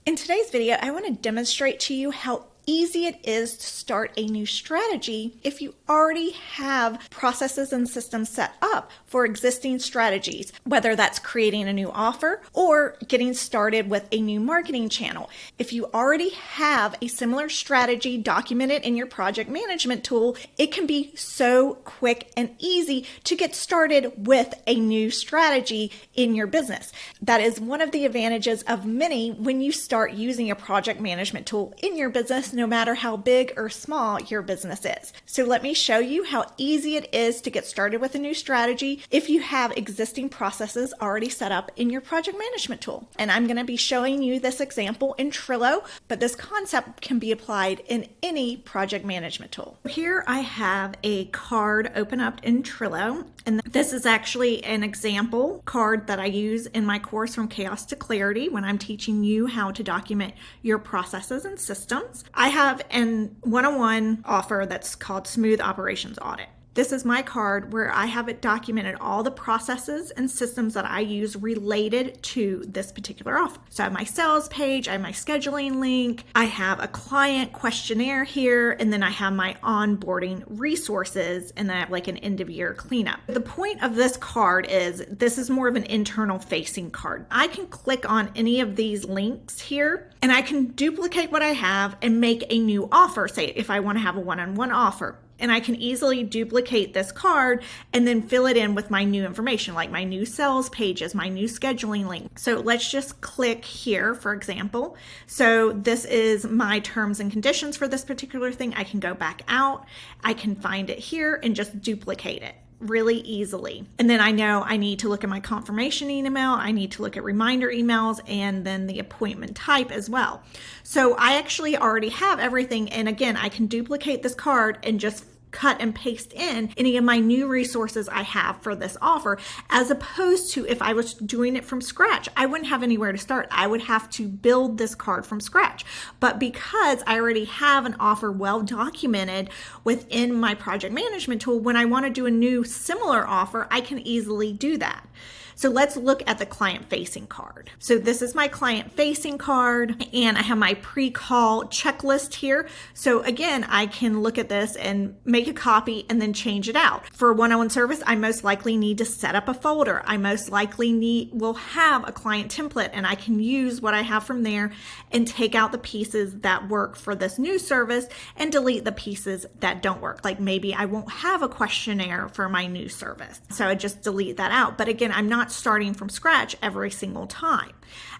In today's video, I want to demonstrate to you how easy it is to start a new strategy if you already have processes and systems set up for existing strategies, whether that's creating a new offer or getting started with a new marketing channel. If you already have a similar strategy documented in your project management tool, it can be so quick and easy to get started with a new strategy in your business. That is one of the advantages of many when you start using a project management tool in your business, no matter how big or small your business is. So let me show you how easy it is to get started with a new strategy if you have existing processes already set up in your project management tool. And I'm going to be showing you this example in Trello, but this concept can be applied in any project management tool. Here I have a card open up in Trello, and this is actually an example card that I use in my course From Chaos to Clarity when I'm teaching you how to document your processes and systems. I have an one-on-one offer that's called Smooth Operations Audit. This is my card where I have it documented all the processes and systems that I use related to this particular offer. So I have my sales page, I have my scheduling link, I have a client questionnaire here, and then I have my onboarding resources, and then I have like an end of year cleanup. The point of this card is this is more of an internal facing card. I can click on any of these links here and I can duplicate what I have and make a new offer. Say if I want to have a one-on-one offer. And I can easily duplicate this card and then fill it in with my new information, like my new sales pages, my new scheduling link. So let's just click here, for example. So this is my terms and conditions for this particular thing. I can go back out. I can find it here and just duplicate it really easily. And then I know I need to look at my confirmation email. I need to look at reminder emails and then the appointment type as well. So I actually already have everything. And again, I can duplicate this card and just cut and paste in any of my new resources I have for this offer, as opposed to if I was doing it from scratch, I wouldn't have anywhere to start. I would have to build this card from scratch. But because I already have an offer well documented within my project management tool, when I want to do a new similar offer, I can easily do that. So let's look at the client-facing card. So this is my client-facing card, and I have my pre-call checklist here. So again, I can look at this and make a copy and then change it out. For a one-on-one service, I most likely need to set up a folder. I most likely will have a client template, and I can use what I have from there and take out the pieces that work for this new service and delete the pieces that don't work. Like maybe I won't have a questionnaire for my new service. So I just delete that out. But again, I'm not starting from scratch every single time.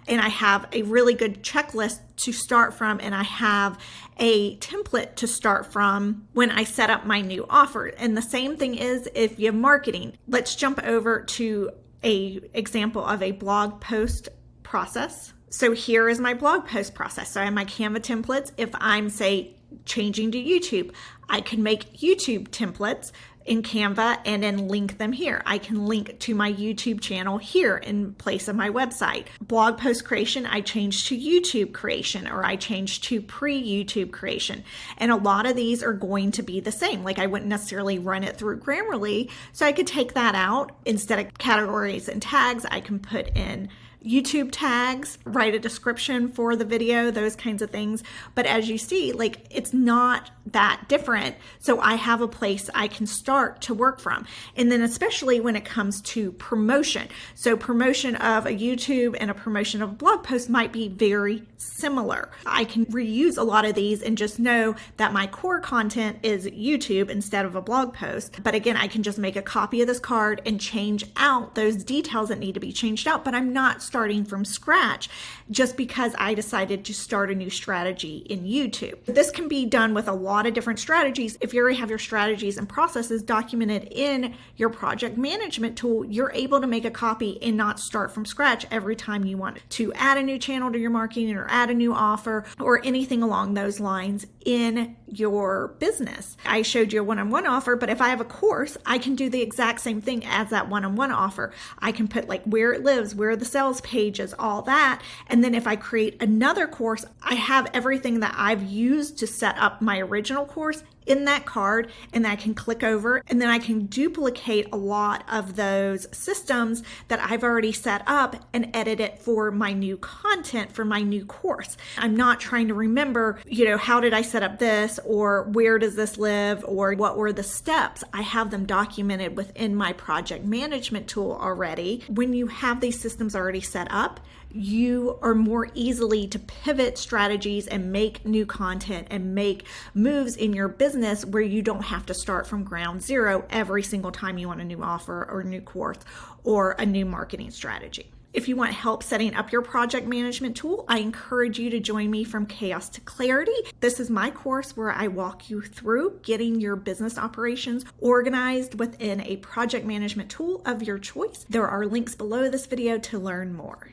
And I have a really good checklist to start from, and I have a template to start from when I set up my new offer. And the same thing is if you have marketing. Let's jump over to an example of a blog post process. So here is my blog post process. So I have my Canva templates. If I'm, say, changing to YouTube, I can make YouTube templates in Canva and then link them here. I can link to my YouTube channel here in place of my website. Blog post creation, I change to YouTube creation, or I change to pre-YouTube creation. And a lot of these are going to be the same. Like I wouldn't necessarily run it through Grammarly, so I could take that out. Instead of categories and tags, I can put in YouTube tags, write a description for the video, those kinds of things. But as you see, like it's not that different. So I have a place I can start to work from. And then especially when it comes to promotion. So promotion of a YouTube and a promotion of a blog post might be very similar. I can reuse a lot of these and just know that my core content is YouTube instead of a blog post. But again, I can just make a copy of this card and change out those details that need to be changed out. But I'm not starting from scratch just because I decided to start a new strategy in YouTube. This can be done with a lot of different strategies. If you already have your strategies and processes documented in your project management tool, you're able to make a copy and not start from scratch every time you want to add a new channel to your marketing or add a new offer or anything along those lines in your business. I showed you a one-on-one offer, but if I have a course, I can do the exact same thing as that one-on-one offer. I can put like where it lives, where the sales pages, all that. And then if I create another course, I have everything that I've used to set up my original course in that card, and then I can click over, and then I can duplicate a lot of those systems that I've already set up and edit it for my new content for my new course. I'm not trying to remember, how did I set up this, or where does this live, or what were the steps. I have them documented within my project management tool already. When you have these systems already set up, you are more easily to pivot strategies and make new content and make moves in your business where you don't have to start from ground zero every single time you want a new offer or a new course or a new marketing strategy. If you want help setting up your project management tool, I encourage you to join me from Chaos to Clarity. This is my course where I walk you through getting your business operations organized within a project management tool of your choice. There are links below this video to learn more.